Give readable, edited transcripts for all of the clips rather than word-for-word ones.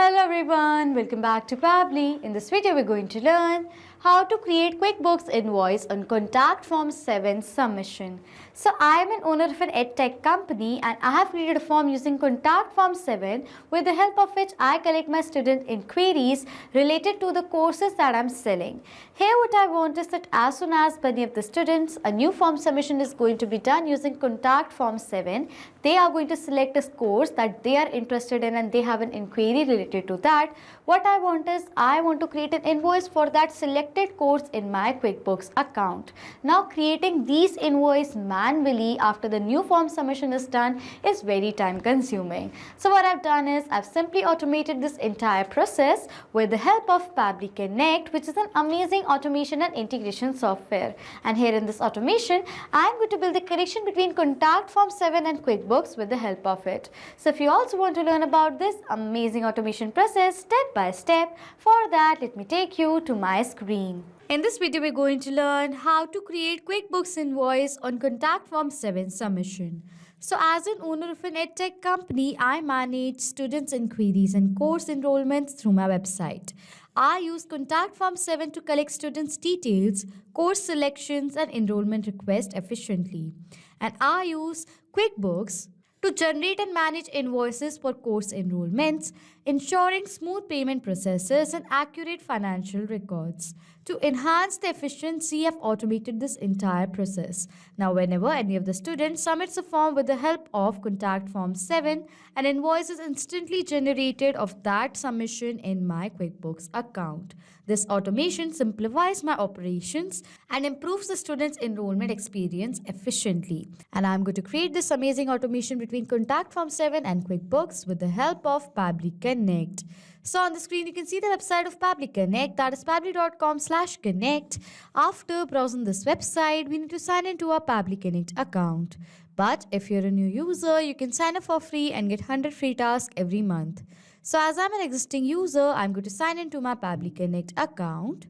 Hello everyone, welcome back to Pabbly. In this video, we're going to learn how to create QuickBooks Invoice on Contact Form 7 submission. So I am an owner of an EdTech company and I have created a form using Contact Form 7 with the help of which I collect my student inquiries related to the courses that I'm selling. Here what I want is that as soon as many of the students, a new form submission is going to be done using Contact Form 7, they are going to select a course that they are interested in and they have an inquiry related to that. What I want is I want to create an invoice for that selected course in my QuickBooks account. Now creating these invoice manually after the new form submission is done is very time consuming. So what I've done is I've simply automated this entire process with the help of Pabbly Connect, which is an amazing automation and integration software. And here in this automation, I'm going to build the connection between Contact Form 7 and QuickBooks with the help of it. So if you also want to learn about this amazing automation process step by step, for that let me take you to my screen. In this video, we're going to learn how to create QuickBooks Invoice on Contact Form 7 submission. So as an owner of an EdTech company, I manage students' inquiries and course enrollments through my website. I use Contact Form 7 to collect students' details, course selections and enrollment requests efficiently. And I use QuickBooks to generate and manage invoices for course enrollments, ensuring smooth payment processes and accurate financial records. To enhance the efficiency, I've automated this entire process. Now, whenever any of the students submits a form with the help of Contact Form 7, an invoice is instantly generated of that submission in my QuickBooks account. This automation simplifies my operations and improves the student's enrollment experience efficiently. And I'm going to create this amazing automation between Contact Form 7 and QuickBooks with the help of Pabbly Connect. So on the screen, you can see the website of Pabbly Connect, that is pabbly.com/connect. After browsing this website, we need to sign into our Pabbly Connect account. But if you're a new user, you can sign up for free and get 100 free tasks every month. So as I'm an existing user, I'm going to sign into my Pabbly Connect account.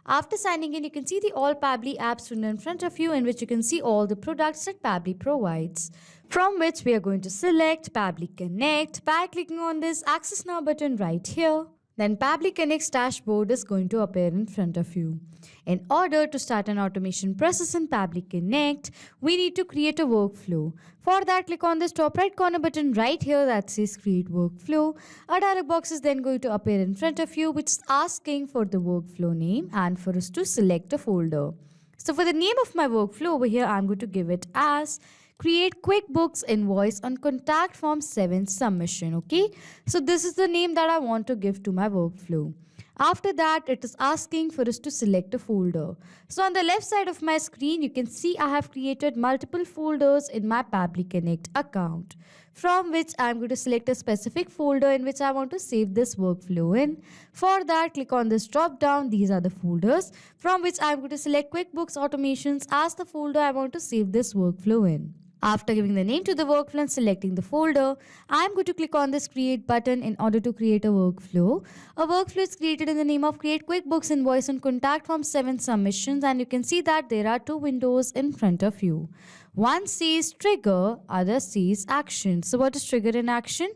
After signing in, you can see the all Pabbly apps written in front of you, in which you can see all the products that Pabbly provides. From which we are going to select Pabbly Connect by clicking on this Access Now button right here. Then Pabbly Connect's dashboard is going to appear in front of you. In order to start an automation process in Pabbly Connect, we need to create a workflow. For that, click on this top right corner button right here that says Create Workflow. A dialog box is then going to appear in front of you, which is asking for the workflow name and for us to select a folder. So for the name of my workflow over here, I'm going to give it as Create QuickBooks Invoice on Contact Form 7 submission. Okay, so this is the name that I want to give to my workflow. After that, it is asking for us to select a folder. So on the left side of my screen, you can see I have created multiple folders in my Pabbly Connect account, from which I'm going to select a specific folder in which I want to save this workflow in. For that, click on this drop down. These are the folders from which I'm going to select QuickBooks Automations as the folder I want to save this workflow in. After giving the name to the workflow and selecting the folder, I'm going to click on this Create button in order to create a workflow. A workflow is created in the name of Create QuickBooks Invoice on Contact Form 7 submissions, and you can see that there are two windows in front of you. One says Trigger, other says Action. So what is Trigger and Action?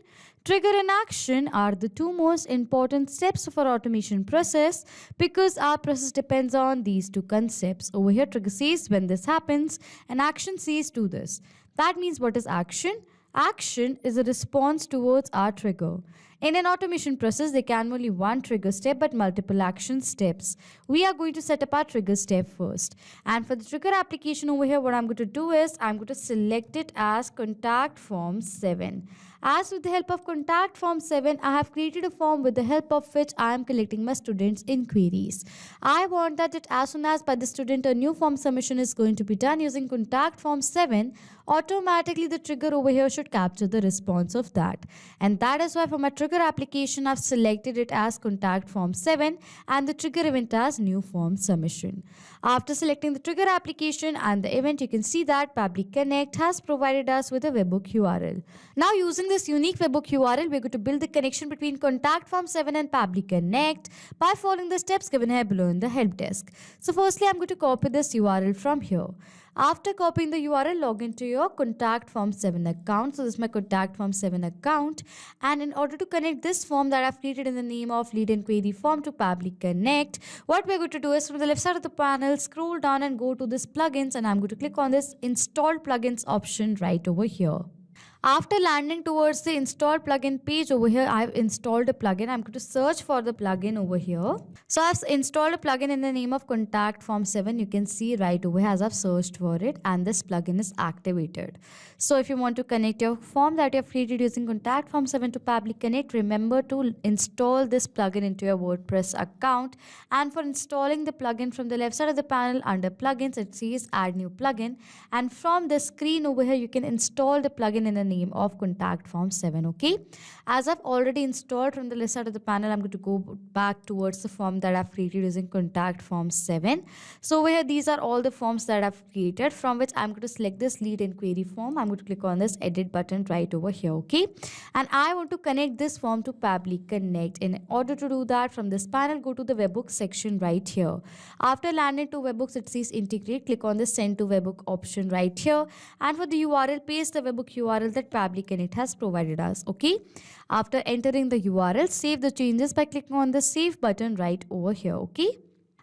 Trigger and action are the two most important steps of our automation process because our process depends on these two concepts. Over here, trigger says when this happens and action says do this. That means what is action? Action is a response towards our trigger. In an automation process, there can be only one trigger step but multiple action steps. We are going to set up our trigger step first. And for the trigger application over here, what I'm going to do is I'm going to select it as Contact Form 7. As with the help of Contact Form 7, I have created a form with the help of which I am collecting my students' inquiries. I want that as soon as by the student a new form submission is going to be done using Contact Form 7, automatically the trigger over here should capture the response of that. And that is why for my trigger application, I've selected it as Contact Form 7 and the trigger event as new form submission. After selecting the trigger application and the event, you can see that Pabbly Connect has provided us with a webhook URL. Now using this unique webhook URL, we're going to build the connection between Contact Form 7 and Pabbly Connect by following the steps given here below in the help desk. So firstly, I'm going to copy this URL from here. After copying the URL, log into your Contact Form 7 account. So this is my Contact Form 7 account. And in order to connect this form that I've created in the name of Lead Inquiry Form to Pabbly Connect, what we're going to do is from the left side of the panel, scroll down and go to this plugins. And I'm going to click on this Install Plugins option right over here. After landing towards the install plugin page over here, I've installed a plugin. I'm going to search for the plugin over here. So I've installed a plugin in the name of Contact Form 7. You can see right over here as I've searched for it, and this plugin is activated. So if you want to connect your form that you have created using Contact Form 7 to Pabbly Connect, remember to install this plugin into your WordPress account. And for installing the plugin, from the left side of the panel under plugins, it says add new plugin. And from the screen over here, you can install the plugin in the name of Contact Form 7. Okay, as I've already installed, from the left side of the panel, I'm going to go back towards the form that I've created using Contact Form 7. So over here, these are all the forms that I've created, from which I'm going to select this lead inquiry form. I'm going to click on this edit button right over here. Okay, and I want to connect this form to Pabbly Connect. In order to do that, from this panel, go to the webhook section right here. After landing to webhooks, it says integrate. Click on the send to webhook option right here, and for the URL, paste the webhook URL that Pabbly Connect has provided us. Okay, after entering the URL, save the changes by clicking on the save button right over here. Okay,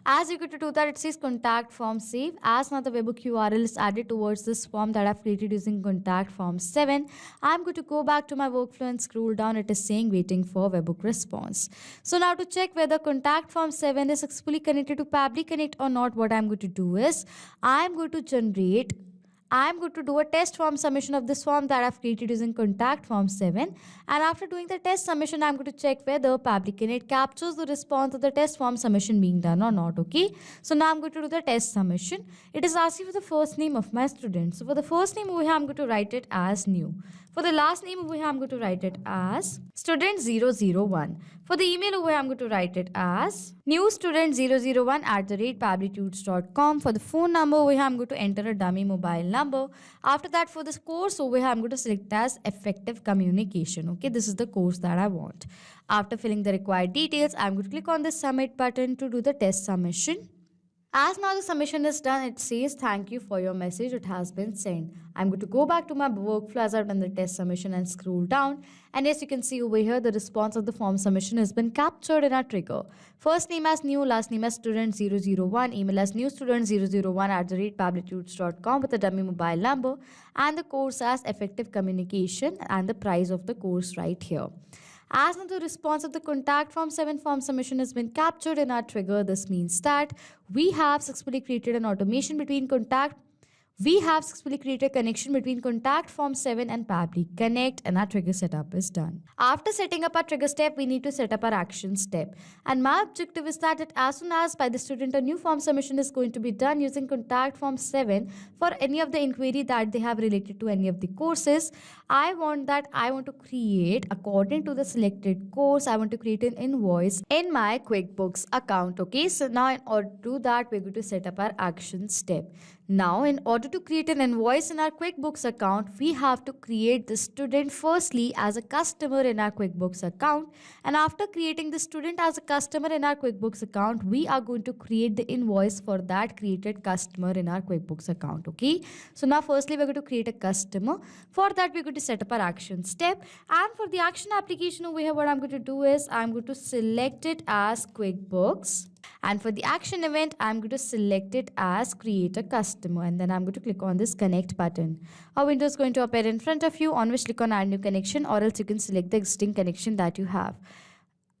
as you go to do that, it says contact form save. As now the webhook URL is added towards this form that I've created using Contact Form 7, I'm going to go back to my workflow and scroll down. It is saying waiting for webhook response. So now to check whether Contact Form 7 is successfully connected to Pabbly Connect or not, what I'm going to do is I'm going to do a test form submission of this form that I've created using Contact Form 7. And after doing the test submission, I'm going to check whether Pabbly Connect captures the response of the test form submission being done or not. Okay, so now I'm going to do the test submission. It is asking for the first name of my student. So for the first name over here, I'm going to write it as new. For the last name over here, I'm going to write it as student 001. For the email over here, I'm going to write it as newstudent001@pabblytudes.com. For the phone number over here, I'm going to enter a dummy mobile number. After that, for this course over here, I'm going to select as effective communication. Okay, this is the course that I want. After filling the required details, I'm going to click on the submit button to do the test submission. As now the submission is done, it says thank you for your message, it has been sent. I'm going to go back to my workflow as I've done the test submission and scroll down. And as you can see over here, the response of the form submission has been captured in our trigger. First name as new, last name as student 001, email as newstudent001@pabblytudes.com with a dummy mobile number, and the course as effective communication and the price of the course right here. As now the response of the Contact Form 7 form submission has been captured in our trigger, this means that we have successfully created an automation between We have successfully created a connection between Contact Form 7 and Pabbly Connect, and our trigger setup is done. After setting up our trigger step, we need to set up our action step. And my objective is that as soon as by the student a new form submission is going to be done using Contact Form 7 for any of the inquiry that they have related to any of the courses, I want to create, according to the selected course, I want to create an invoice in my QuickBooks account. Okay, so now in order to do that, we're going to set up our action step. Now, in order to create an invoice in our QuickBooks account, we have to create the student firstly as a customer in our QuickBooks account. And after creating the student as a customer in our QuickBooks account, we are going to create the invoice for that created customer in our QuickBooks account. Okay. So now firstly, we're going to create a customer. For that, we're going to set up our action step. And for the action application over here, what I'm going to do is I'm going to select it as QuickBooks. And for the action event, I'm going to select it as create a customer, and then I'm going to click on this connect button. A window is going to appear in front of you, on which click on add new connection, or else you can select the existing connection that you have.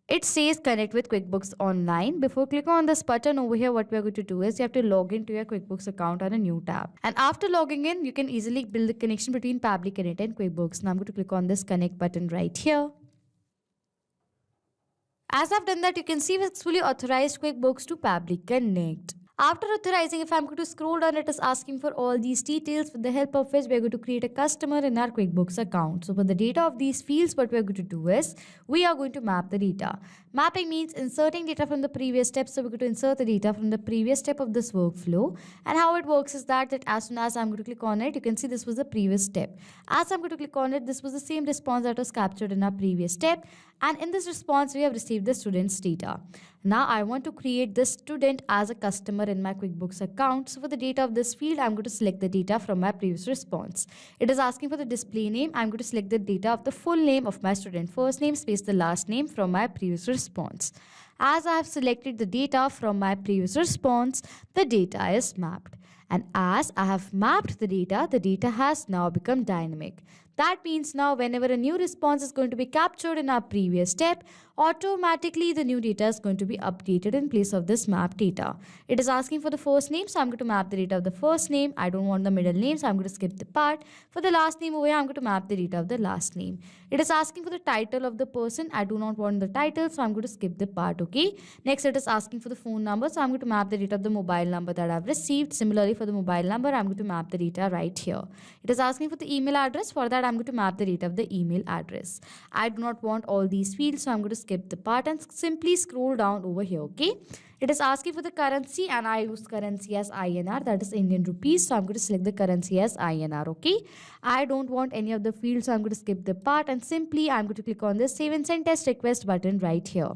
It says connect with QuickBooks Online. Before clicking on this button over here, what we're going to do is you have to log into your QuickBooks account on a new tab. And after logging in, you can easily build the connection between Pabbly Connect and QuickBooks. Now I'm going to click on this connect button right here. As I've done that, you can see we've successfully authorized QuickBooks to Pabbly Connect. After authorizing, if I'm going to scroll down, it is asking for all these details with the help of which we're going to create a customer in our QuickBooks account. So for the data of these fields, what we're going to do is we are going to map the data. Mapping means inserting data from the previous step. So we're going to insert the data from the previous step of this workflow. And how it works is that as soon as I'm going to click on it, you can see this was the previous step. As I'm going to click on it, this was the same response that was captured in our previous step. And in this response, we have received the student's data. Now I want to create this student as a customer in my QuickBooks account. So for the data of this field, I'm going to select the data from my previous response. It is asking for the display name. I'm going to select the data of the full name of my student. First name space the last name from my previous response. As I have selected the data from my previous response, the data is mapped. And as I have mapped the data has now become dynamic. That means now whenever a new response is going to be captured in our previous step, automatically the new data is going to be updated in place of this map data. It is asking for the first name, so I'm going to map the data of the first name. I don't want the middle name, so I'm going to skip the part. For the last name over here, I'm going to map the data of the last name. It is asking for the title of the person. I do not want the title, so I'm going to skip the part, okay? Next, it is asking for the phone number, so I'm going to map the data of the mobile number that I've received. Similarly, for the mobile number, I'm going to map the data right here. It is asking for the email address. For that, I'm going to map the data of the email address. I do not want all these fields, so I'm going to skip the part and simply scroll down over here, okay? It is asking for the currency, and I use currency as INR, that is Indian rupees, so I'm going to select the currency as INR, okay? I don't want any of the fields, so I'm going to skip the part and simply I'm going to click on the Save and Send Test Request button right here.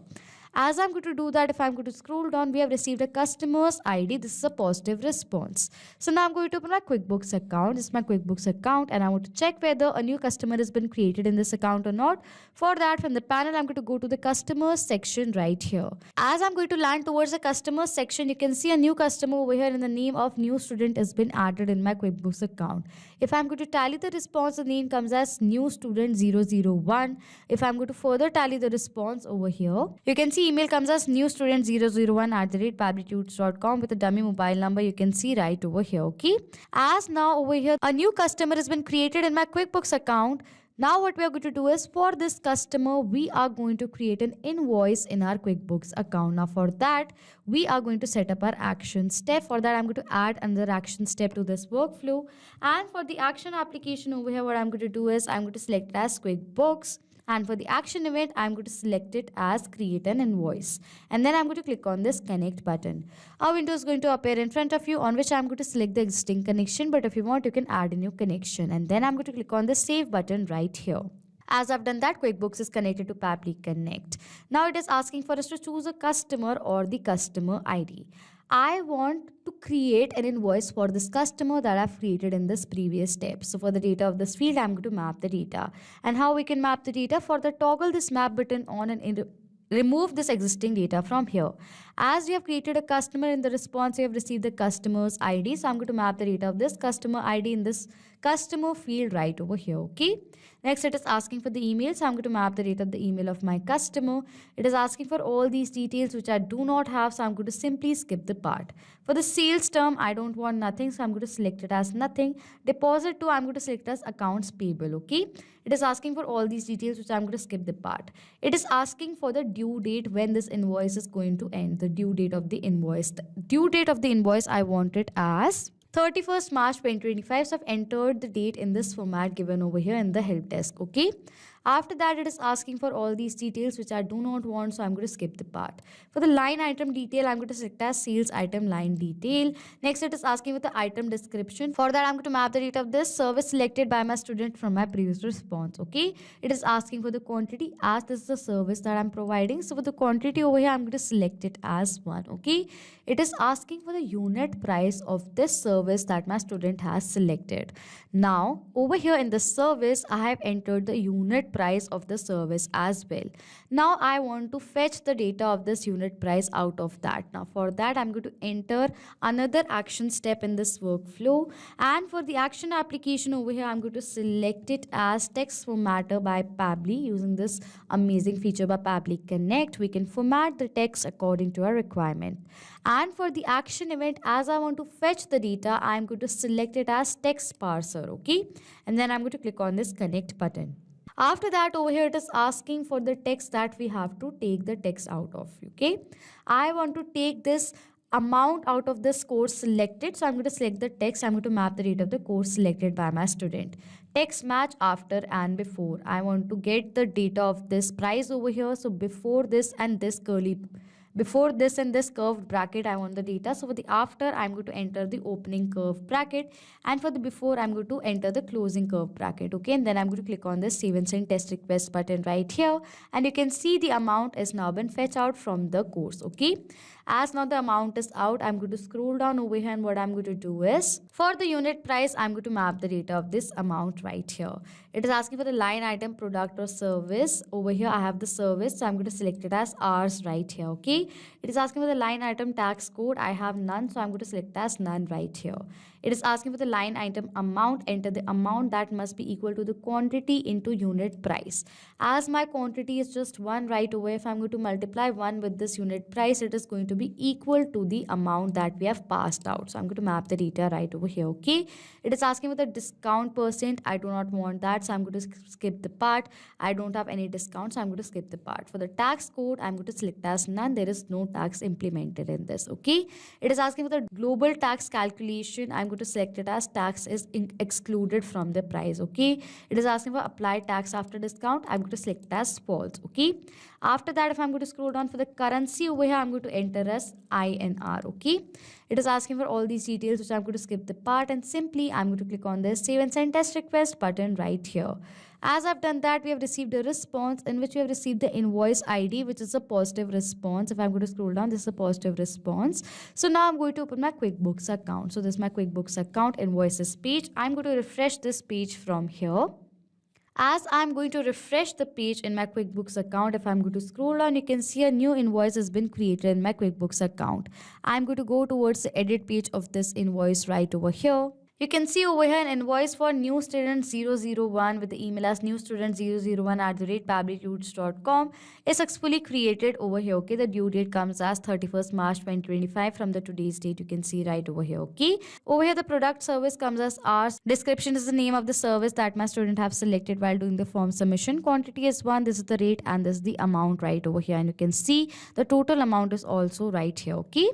As I'm going to do that, if I'm going to scroll down, we have received a customer's ID. This is a positive response. So now I'm going to open my QuickBooks account. This is my QuickBooks account, and I want to check whether a new customer has been created in this account or not. For that, from the panel, I'm going to go to the customers section right here. As I'm going to land towards the customers section, you can see a new customer over here, and the name of new student has been added in my QuickBooks account. If I'm going to tally the response, the name comes as new student 001. If I'm going to further tally the response over here, you can see email comes as new student 001@pabblytuts.com with a dummy mobile number. You can see right over here, okay? As now over here, a new customer has been created in my QuickBooks account. Now what we are going to do is for this customer, we are going to create an invoice in our QuickBooks account. Now for that, we are going to set up our action step. For that, I'm going to add another action step to this workflow. And for the action application over here, what I'm going to do is I'm going to select it as QuickBooks. And for the action event, I'm going to select it as create an invoice. And then I'm going to click on this connect button. A window is going to appear in front of you on which I'm going to select the existing connection. But if you want, you can add a new connection. And then I'm going to click on the save button right here. As I've done that, QuickBooks is connected to Pabbly Connect. Now it is asking for us to choose a customer or the customer ID. I want to create an invoice for this customer that I've created in this previous step. So for the data of this field, I'm going to map the data. And how we can map the data? For the toggle this map button on and remove this existing data from here. As we have created a customer, in the response, we have received the customer's ID. So I'm going to map the data of this customer ID in this customer field right over here, okay? Next, it is asking for the email. So I'm going to map the data of the email of my customer. It is asking for all these details which I do not have. So I'm going to simply skip the part. For the sales term, I don't want nothing. So I'm going to select it as nothing. Deposit to, I'm going to select as accounts payable, okay? It is asking for all these details which I'm going to skip the part. It is asking for the due date when this invoice is going to end. The due date of the invoice. The due date of the invoice, I want it as 31st March 2025. So I've entered the date in this format given over here in the help desk, okay? After that, it is asking for all these details which I do not want, so I'm going to skip the part. For the line item detail, I'm going to select as sales item line detail. Next, it is asking for the item description. For that, I'm going to map the data of this service selected by my student from my previous response, okay? It is asking for the quantity as this is the service that I'm providing. So for the quantity over here, I'm going to select it as 1, okay? It is asking for the unit price of this service that my student has selected. Now, over here in the service, I have entered the unit price of the service as well. Now I want to fetch the data of this unit price out of that. Now for that, I'm going to enter another action step in this workflow. And for the action application over here, I'm going to select it as text formatter by Pabbly. Using this amazing feature by Pabbly Connect, we can format the text according to our requirement. And for the action event, as I want to fetch the data, I'm going to select it as text parser, okay? And then I'm going to click on this connect button. After that, over here, it is asking for the text that we have to take the text out of, okay? I want to take this amount out of this course selected. So I'm going to select the text. I'm going to map the date of the course selected by my student. Text match after and before. I want to get the data of this price over here. So before this and this curved bracket, I want the data. So for the after, I'm going to enter the opening curve bracket, and for the before, I'm going to enter the closing curve bracket. Okay, and then I'm going to click on this save and send test request button right here, and you can see the amount is now been fetched out from the course. Okay, as now the amount is out, I'm going to scroll down over here, and what I'm going to do is, for the unit price, I'm going to map the data of this amount right here. It is asking for the line item, product or service. Over here I have the service, so I'm going to select it as ours right here. Okay, it is asking for the line item tax code. I have none, so I'm going to select as none right here. It is asking for the line item amount. Enter the amount that must be equal to the quantity into unit price. As my quantity is just 1 right away, if I'm going to multiply 1 with this unit price, it is going to be equal to the amount that we have passed out. So I'm going to map the data right over here. Okay, it is asking for the discount percent. I do not want that, so I'm going to skip the part. I don't have any discount, so I'm going to skip the part. For the tax code, I'm going to select as none. There is no tax implemented in this. Okay, it is asking for the global tax calculation. I'm going to select it as tax is excluded from the price. Okay, it is asking for apply tax after discount. I'm going to select as false. Okay, after that, if I'm going to scroll down for the currency over here, I'm going to enter as INR. Okay, it is asking for all these details, which I'm going to skip the part, and simply I'm going to click on this save and send test request button right here. As I've done that, we have received a response in which we have received the invoice ID, which is a positive response. If I'm going to scroll down, this is a positive response. So now I'm going to open my QuickBooks account. So this is my QuickBooks account invoices page. I'm going to refresh this page from here. As I'm going to refresh the page in my QuickBooks account, if I'm going to scroll down, you can see a new invoice has been created in my QuickBooks account. I'm going to go towards the edit page of this invoice right over here. You can see over here an invoice for new student 001 with the email as newstudent001@pabblytudes.com is successfully created over here. Okay, the due date comes as 31st March 2025 from the today's date. You can see right over here. Okay, over here the product service comes as ours. Description is the name of the service that my student have selected while doing the form submission. Quantity is 1. This is the rate and this is the amount right over here. And you can see the total amount is also right here. Okay.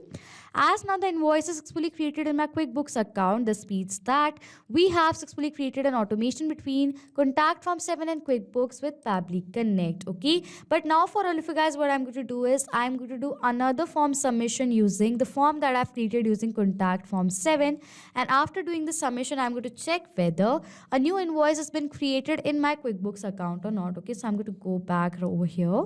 As now the invoice is successfully created in my QuickBooks account, this means that we have successfully created an automation between Contact Form 7 and QuickBooks with Pabbly Connect. Okay, but now for all of you guys, what I'm going to do is I'm going to do another form submission using the form that I've created using Contact Form 7, and after doing the submission, I'm going to check whether a new invoice has been created in my QuickBooks account or not. Okay, so I'm going to go back over here.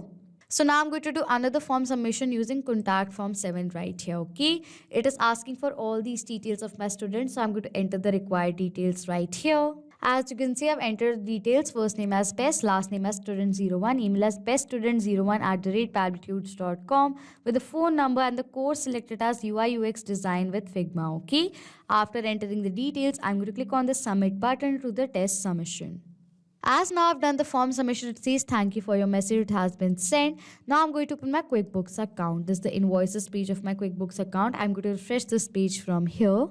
So now I'm going to do another form submission using Contact Form 7 right here. Okay, it is asking for all these details of my student, so I'm going to enter the required details right here. As you can see, I've entered details: first name as Best, last name as student01, email as beststudent01@pabblytudes.com with the phone number and the course selected as UI UX design with Figma. Okay, after entering the details, I'm going to click on the submit button to the test submission. As now I've done the form submission, it says thank you for your message, it has been sent. Now I'm going to open my QuickBooks account. This is the invoices page of my QuickBooks account. I'm going to refresh this page from here.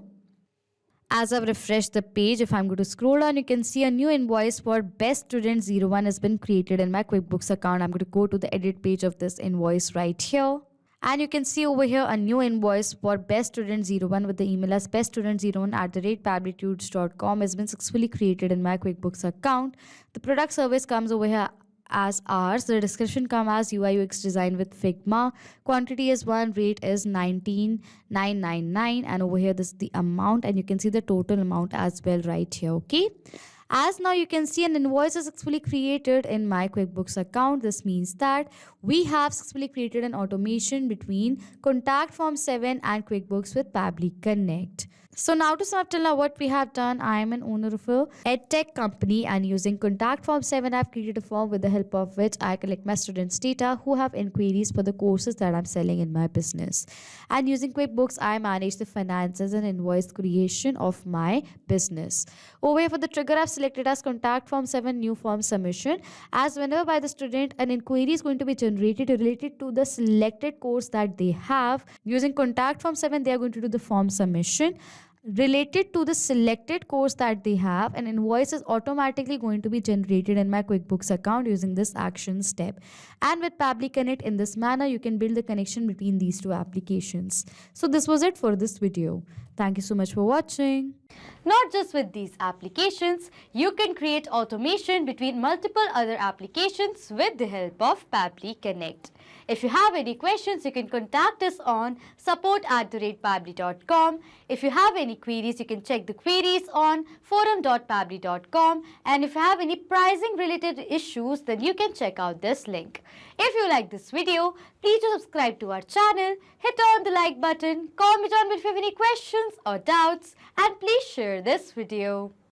As I've refreshed the page, if I'm going to scroll down, you can see a new invoice for Best Student 01 has been created in my QuickBooks account. I'm going to go to the edit page of this invoice right here. And you can see over here a new invoice for Best Student 01 with the email as beststudent01@pabblytudes.com has been successfully created in my QuickBooks account. The product service comes over here as ours. The description comes as UI UX design with Figma. Quantity is 1, rate is 19,999, and over here this is the amount, and you can see the total amount as well right here. Okay. As now you can see an invoice is successfully created in my QuickBooks account. This means that we have successfully created an automation between Contact Form 7 and QuickBooks with Pabbly Connect. So now to sum up till now what we have done, I am an owner of a edtech company, and using Contact Form 7 I've created a form with the help of which I collect my students' data who have inquiries for the courses that I'm selling in my business. And using QuickBooks I manage the finances and invoice creation of my business. Over here for the trigger I've selected as Contact Form 7 new form submission, as whenever by the student an inquiry is going to be generated related to the selected course that they have. Using Contact Form 7 they are going to do the form submission. related to the selected course that they have, an invoice is automatically going to be generated in my QuickBooks account using this action step. And with Pabbly Connect, in this manner, you can build the connection between these two applications. So this was it for this video. Thank you so much for watching. Not just with these applications, you can create automation between multiple other applications with the help of Pabbly Connect. If you have any questions, you can contact us on support@pabbly.com. If you have any queries, you can check the queries on forum.pabbly.com. And if you have any pricing related issues, then you can check out this link. If you like this video, please do subscribe to our channel, hit on the like button, comment on if you have any questions or doubts, and please share this video.